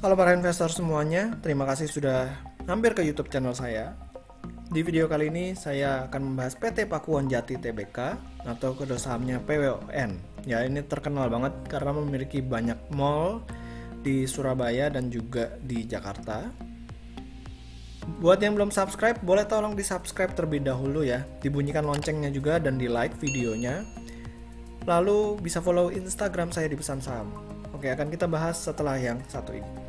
Halo para investor semuanya, terima kasih sudah mampir ke YouTube channel saya. Di video kali ini saya akan membahas PT Pakuwon Jati Tbk atau kode sahamnya PWON. Ya, ini terkenal banget karena memiliki banyak mall di Surabaya dan juga di Jakarta. Buat yang belum subscribe, boleh tolong di subscribe terlebih dahulu ya. Dibunyikan loncengnya juga dan di like videonya. Lalu bisa follow Instagram saya di Pesan Saham. Oke, akan kita bahas setelah yang satu ini.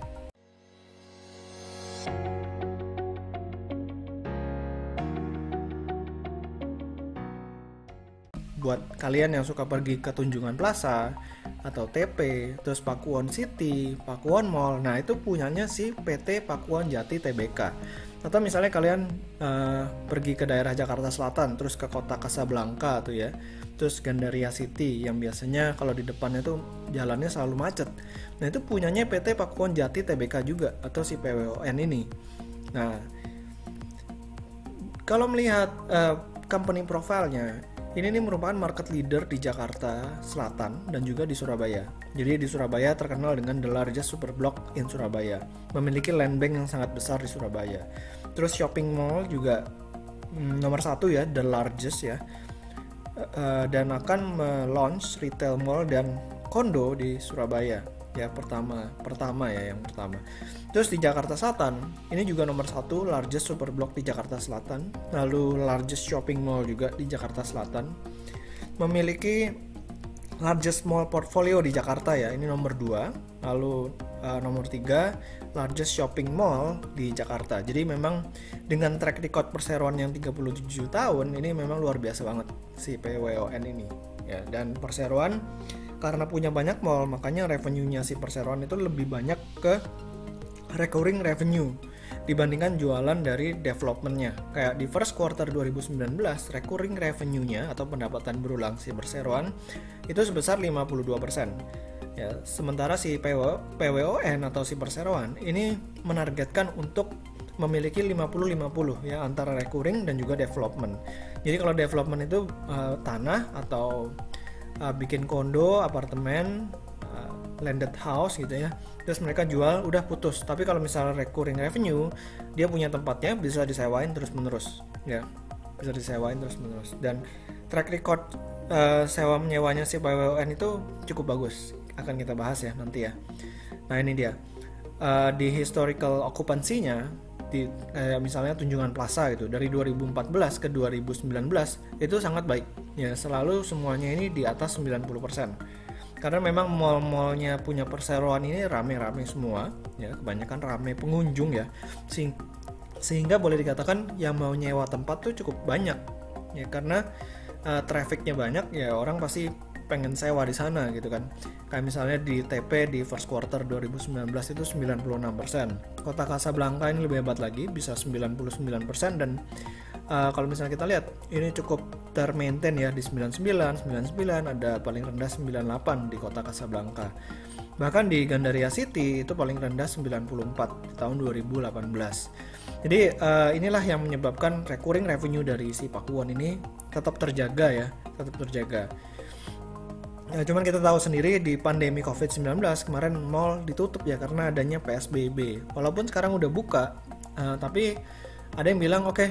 Buat kalian yang suka pergi ke Tunjungan Plaza atau TP, terus Pakuwon City, Pakuwon Mall, nah itu punyanya si PT Pakuwon Jati Tbk. Atau misalnya kalian pergi ke daerah Jakarta Selatan, terus ke kota Kasablanka tuh ya, terus Gandaria City yang biasanya kalau di depannya tuh jalannya selalu macet. Nah itu punyanya PT Pakuwon Jati Tbk juga atau si PWON ini. Nah kalau melihat company profile-nya, ini merupakan market leader di Jakarta Selatan dan juga di Surabaya. Jadi di Surabaya terkenal dengan the largest super block in Surabaya. Memiliki land bank yang sangat besar di Surabaya. Terus shopping mall juga nomor satu ya, the largest ya. Dan akan launch retail mall dan kondo di Surabaya. Ya pertama ya yang pertama. Terus di Jakarta Selatan ini juga nomor satu largest super block di Jakarta Selatan, lalu largest shopping mall juga di Jakarta Selatan, memiliki largest mall portfolio di Jakarta ya, ini nomor 2, lalu nomor 3 largest shopping mall di Jakarta. Jadi memang dengan track record perseroan yang 37 tahun ini memang luar biasa banget si PWON ini ya. Dan perseroan karena punya banyak mall, makanya revenue-nya si perseroan itu lebih banyak ke recurring revenue dibandingkan jualan dari development-nya. Kayak di first quarter 2019, recurring revenue-nya atau pendapatan berulang si perseroan itu sebesar 52%. Ya, sementara si PWON atau si perseroan ini menargetkan untuk memiliki 50-50 ya antara recurring dan juga development. Jadi kalau development itu tanah atau bikin kondo, apartemen, landed house gitu ya, terus mereka jual udah putus. Tapi kalau misalnya recurring revenue, dia punya tempatnya bisa disewain terus menerus ya, bisa disewain terus menerus. Dan track record sewa menyewanya si PWON itu cukup bagus, akan kita bahas ya nanti ya. Nah ini dia di historical occupancy-nya di misalnya Tunjungan Plaza gitu dari 2014 ke 2019 itu sangat baik ya, selalu semuanya ini di atas 90%. Karena memang mall-mallnya punya perseroan ini rame-rame semua ya, kebanyakan rame pengunjung ya, sehingga boleh dikatakan yang mau nyewa tempat tuh cukup banyak ya, karena trafficnya banyak ya, orang pasti pengen sewa di sana gitu kan. Kayak misalnya di TP di first quarter 2019 itu 96%. Kota Kasablanka ini lebih hebat lagi, bisa 99%. Dan kalau misalnya kita lihat ini cukup termaintain ya di 99, ada paling rendah 98 di Kota Kasablanka. Bahkan di Gandaria City itu paling rendah 94 di tahun 2018. Jadi inilah yang menyebabkan recurring revenue dari si Pakuwon ini tetap terjaga ya, tetap terjaga. Ya, cuman kita tahu sendiri di pandemi COVID-19 kemarin mall ditutup ya karena adanya PSBB. Walaupun sekarang udah buka, tapi ada yang bilang oke,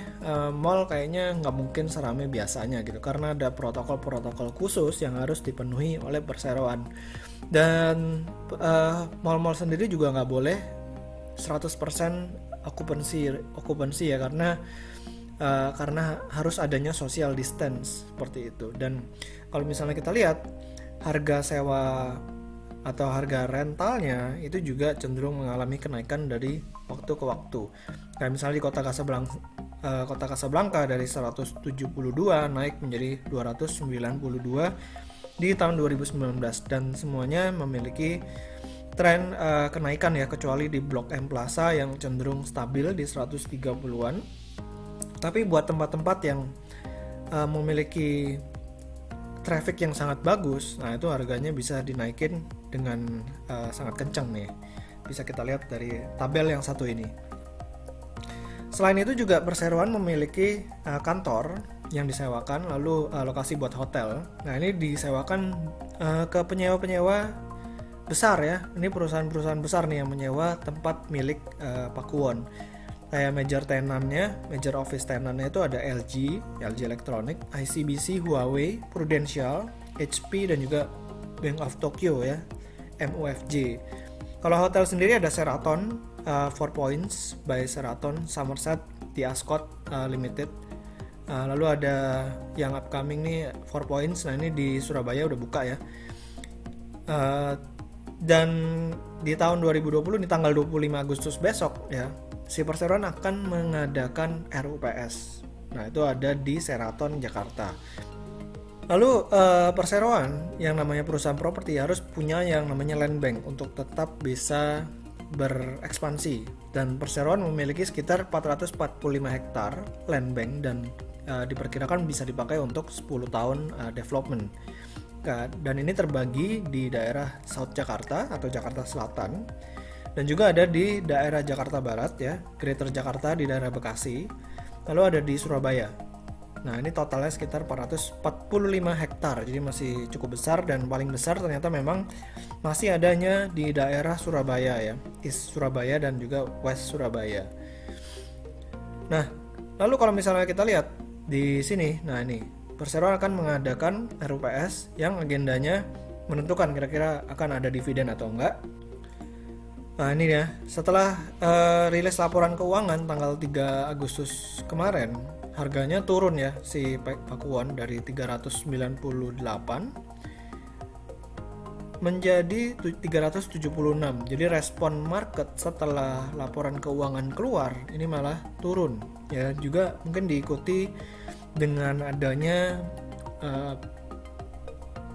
mall kayaknya nggak mungkin seramai biasanya gitu karena ada protokol-protokol khusus yang harus dipenuhi oleh perseroan. Dan mall-mall sendiri juga nggak boleh 100% okupansi ya, karena harus adanya social distance seperti itu. Dan kalau misalnya kita lihat harga sewa atau harga rentalnya itu juga cenderung mengalami kenaikan dari waktu ke waktu. Kayak misalnya di Kota Kasablanka dari 172 naik menjadi 292 di tahun 2019, dan semuanya memiliki tren kenaikan ya, kecuali di Blok M Plaza yang cenderung stabil di 130-an. Tapi buat tempat-tempat yang memiliki traffic yang sangat bagus, nah itu harganya bisa dinaikin dengan sangat kencang nih. Bisa kita lihat dari tabel yang satu ini. Selain itu juga perseroan memiliki kantor yang disewakan, lalu lokasi buat hotel. Nah ini disewakan ke penyewa-penyewa besar ya. Ini perusahaan-perusahaan besar nih yang menyewa tempat milik Pakuwon. Kayak major office tenantnya itu ada LG Electronic, ICBC, Huawei, Prudential, HP, dan juga Bank of Tokyo ya, MUFG. Kalau hotel sendiri ada Sheraton, Four Points by Sheraton, Somerset, The Ascot Limited. Lalu ada yang upcoming nih Four Points, nah ini di Surabaya udah buka ya. Dan di tahun 2020 di tanggal 25 Agustus besok ya, si Perseroan akan mengadakan RUPS. Nah, itu ada di Sheraton Jakarta. Lalu Perseroan yang namanya perusahaan properti harus punya yang namanya land bank untuk tetap bisa berekspansi. Dan Perseroan memiliki sekitar 445 hektar land bank dan diperkirakan bisa dipakai untuk 10 tahun development. Dan ini terbagi di daerah South Jakarta atau Jakarta Selatan, dan juga ada di daerah Jakarta Barat ya, Greater Jakarta di daerah Bekasi, lalu ada di Surabaya. Nah, ini totalnya sekitar 445 hektar, jadi masih cukup besar, dan paling besar ternyata memang masih adanya di daerah Surabaya ya, East Surabaya dan juga West Surabaya. Nah, lalu kalau misalnya kita lihat di sini, nah ini Perseroan akan mengadakan RUPS yang agendanya menentukan kira-kira akan ada dividen atau enggak. Nah ini ya, setelah rilis laporan keuangan tanggal 3 Agustus kemarin, harganya turun ya si Pakuwon dari 398 menjadi 376. Jadi respon market setelah laporan keuangan keluar ini malah turun ya, juga mungkin diikuti dengan adanya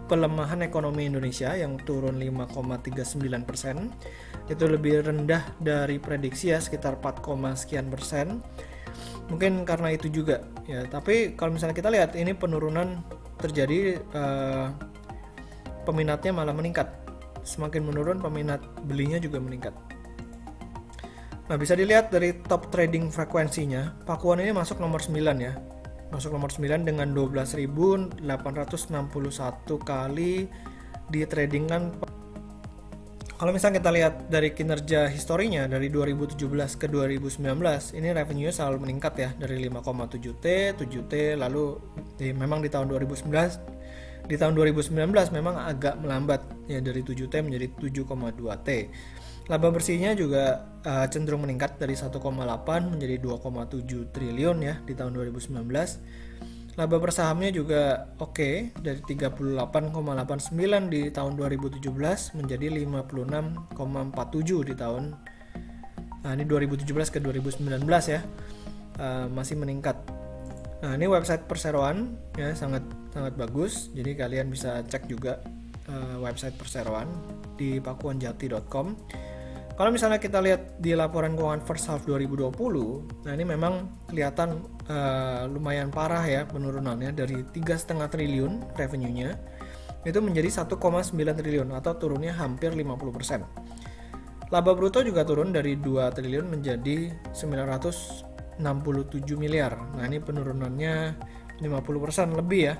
pelemahan ekonomi Indonesia yang turun 5,39%. Itu lebih rendah dari prediksi ya, sekitar 4, sekian persen. Mungkin karena itu juga ya, tapi kalau misalnya kita lihat ini penurunan terjadi, peminatnya malah meningkat. Semakin menurun, peminat belinya juga meningkat. Nah, bisa dilihat dari top trading frekuensinya, Pakuwon ini masuk nomor 9 ya. Masuk nomor 9 dengan 12.861 kali di tradingan. Kalau misalnya kita lihat dari kinerja historinya dari 2017 ke 2019, ini revenue-nya selalu meningkat ya, dari 5,7T, 7T, lalu memang di tahun 2019 memang agak melambat ya, dari 7T menjadi 7,2T. Laba bersihnya juga cenderung meningkat dari 1,8 menjadi 2,7 triliun ya di tahun 2019. Laba per sahamnya juga oke, dari 38,89 di tahun 2017 menjadi 56,47 di tahun ini 2017 ke 2019 ya, masih meningkat. Nah, ini website Perseroan ya, sangat bagus. Jadi kalian bisa cek juga website Perseroan di pakuwonjati.com. Kalau misalnya kita lihat di laporan keuangan first half 2020, nah ini memang kelihatan lumayan parah ya penurunannya, dari 3,5 triliun revenue-nya itu menjadi 1,9 triliun atau turunnya hampir 50%. Laba bruto juga turun dari 2 triliun menjadi 967 miliar. Nah, ini penurunannya 50% lebih ya.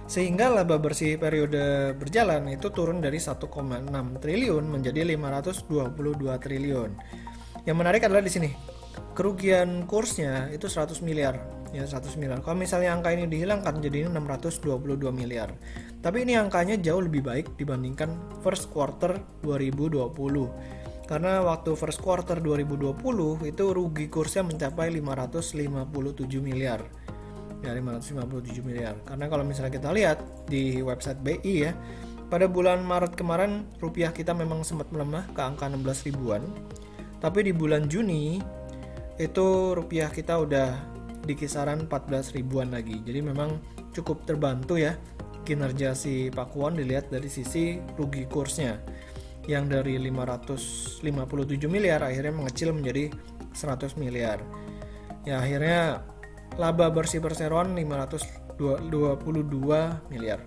Sehingga laba bersih periode berjalan itu turun dari 1,6 triliun menjadi 522 triliun. Yang menarik adalah di sini kerugian kursnya itu 100 miliar ya, 100 miliar. Kalau misalnya angka ini dihilangkan jadi 622 miliar. Tapi ini angkanya jauh lebih baik dibandingkan first quarter 2020. Karena waktu first quarter 2020 itu rugi kursnya mencapai 557 miliar. Ya, 557 miliar. Karena kalau misalnya kita lihat di website BI ya, pada bulan Maret kemarin rupiah kita memang sempat melemah ke angka 16 ribuan. Tapi di bulan Juni itu rupiah kita udah di kisaran 14 ribuan lagi. Jadi memang cukup terbantu ya kinerja si Pakuwon dilihat dari sisi rugi kursnya, yang dari 557 miliar akhirnya mengecil menjadi 100 miliar. Ya, akhirnya laba bersih Perseroan 522 miliar.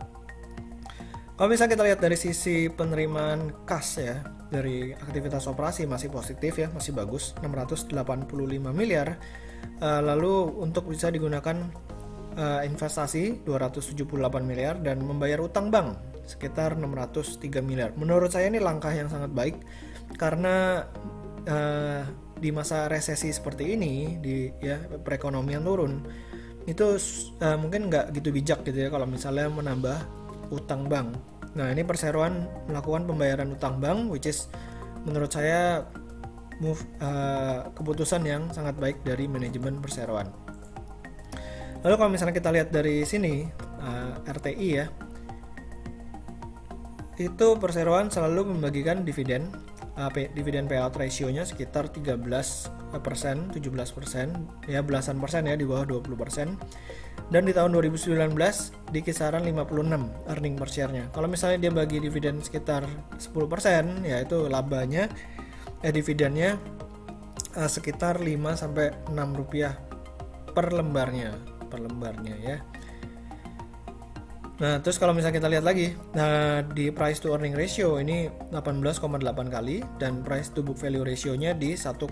Kalau misalnya kita lihat dari sisi penerimaan kas ya, dari aktivitas operasi masih positif ya, masih bagus, 685 miliar. Lalu untuk bisa digunakan investasi 278 miliar dan membayar utang bank sekitar 603 miliar. Menurut saya ini langkah yang sangat baik karena di masa resesi seperti ini, perekonomian turun, itu mungkin nggak gitu bijak gitu ya kalau misalnya menambah utang bank. Nah, ini perseroan melakukan pembayaran utang bank, which is menurut saya keputusan yang sangat baik dari manajemen perseroan. Lalu kalau misalnya kita lihat dari sini, RTI ya, itu perseroan selalu membagikan dividen payout ratio-nya sekitar 13%, 17%, ya belasan persen ya, di bawah 20%. Dan di tahun 2019 di kisaran 56 earning per share-nya. Kalau misalnya dia bagi dividen sekitar 10%, ya itu labanya dividennya sekitar 5-6 rupiah per lembarnya ya. Nah, terus kalau misalnya kita lihat lagi, di price to earning ratio ini 18,8 kali dan price to book value ratio-nya di 1,27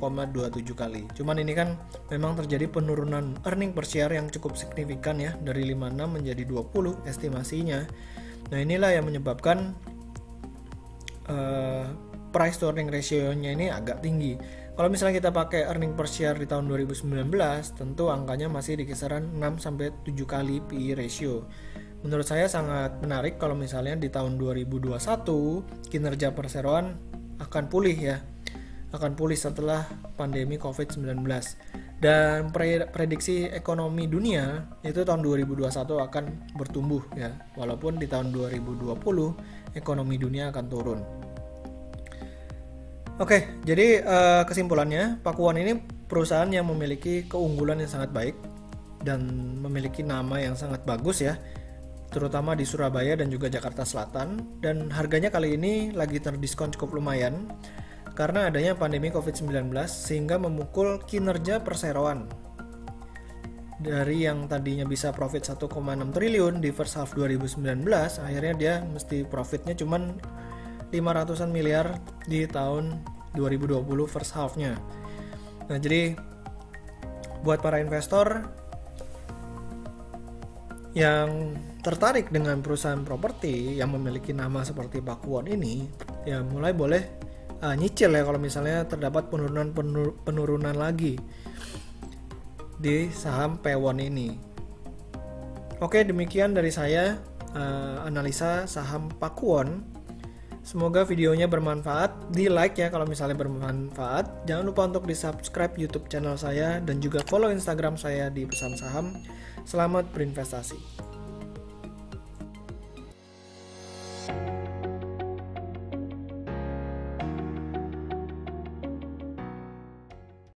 kali. Cuman ini kan memang terjadi penurunan earning per share yang cukup signifikan ya, dari 56 menjadi 20 estimasinya. Nah, inilah yang menyebabkan price to earning ratio-nya ini agak tinggi. Kalau misalnya kita pakai earning per share di tahun 2019, tentu angkanya masih di kisaran 6-7 kali PE ratio. Menurut saya sangat menarik kalau misalnya di tahun 2021 kinerja perseroan akan pulih ya. Akan pulih setelah pandemi COVID-19. Dan prediksi ekonomi dunia itu tahun 2021 akan bertumbuh ya. Walaupun di tahun 2020 ekonomi dunia akan turun. Oke, jadi kesimpulannya, Pakuwon ini perusahaan yang memiliki keunggulan yang sangat baik dan memiliki nama yang sangat bagus ya, terutama di Surabaya dan juga Jakarta Selatan. Dan harganya kali ini lagi terdiskon cukup lumayan karena adanya pandemi COVID-19 sehingga memukul kinerja perseroan. Dari yang tadinya bisa profit 1,6 triliun di first half 2019, akhirnya dia mesti profitnya cuman 500-an miliar di tahun 2020 first half-nya. Nah, jadi buat para investor yang tertarik dengan perusahaan properti yang memiliki nama seperti Pakuwon ini, ya mulai boleh nyicil ya kalau misalnya terdapat penurunan lagi di saham Pakuwon ini. Oke, demikian dari saya analisa saham Pakuwon. Semoga videonya bermanfaat. Di like ya kalau misalnya bermanfaat. Jangan lupa untuk di subscribe YouTube channel saya dan juga follow Instagram saya di Pesan Saham. Selamat berinvestasi.